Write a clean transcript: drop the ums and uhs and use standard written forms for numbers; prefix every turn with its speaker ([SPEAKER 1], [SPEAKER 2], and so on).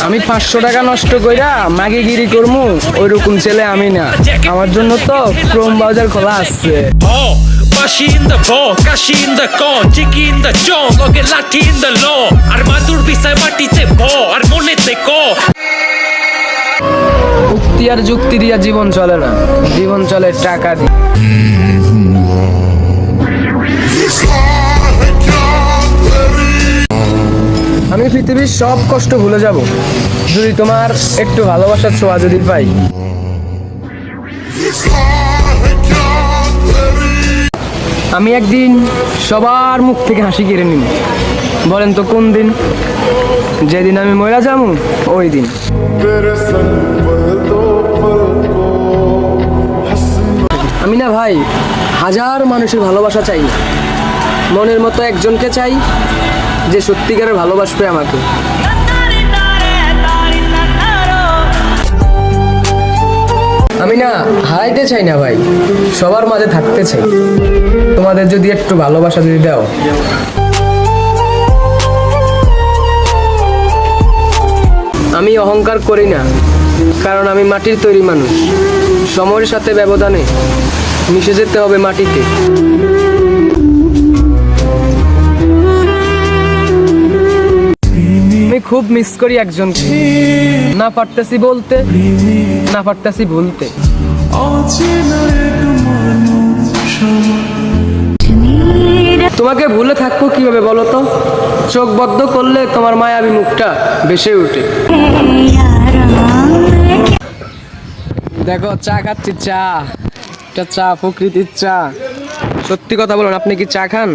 [SPEAKER 1] আমি 500 টাকা নষ্ট কইরা মাগিগিরি করমু ওইরকম ছেলে আমি না। আমার জন্য তো ক্রোম ব্রাউজার খোলা আছে।
[SPEAKER 2] Bashi in the ball, kashi in the con, chiki in the jaw, loge lathi in the law. Ar madur bisay matite bo, ar monete ko.
[SPEAKER 1] উক্তি আর যুক্তি দিয়া জীবন চলে না, জীবন চলে টাকা দিয়ে। আমি পৃথিবীর সব কষ্ট ভুলে যাব যদি তোমার একটু ভালোবাসার ছোঁয়া যদি পাই। আমি একদিন সবার মুখ থেকে হাসি কেড়ে নিব। বলেন তো কোন দিন? যেদিন আমি মরে যাবো ওই দিন। আমি না ভাই হাজার মানুষের ভালোবাসা চাই না, মনের মতো একজনকে চাই যে সত্যিকারের ভালোবাসবে আমাকে। আমি না হারাইতে চাই না ভাই, সবার মাঝে থাকতে চাই। তোমাদের যদি একটু ভালোবাসা যদি দাও। আমি অহংকার করি না, কারণ আমি মাটির তৈরি মানুষ। সময়ের সাথে ব্যবধানে মিশে যেতে হবে মাটিতে। আমি খুব মিস করি একজনকে, না পারতেছি বলতে, না পারতেছি ভুলতে। তোমাকে ভুলে থাকবো কিভাবে বলো তো? চোখ বদ্ধ করলে তোমার মায়াবী মুখটা ভেসে ওঠে। দেখো চা খাচ্ছি, চা, এটা চা, প্রকৃতির চা। সত্যি কথা বলুন, আপনি কি চা খান?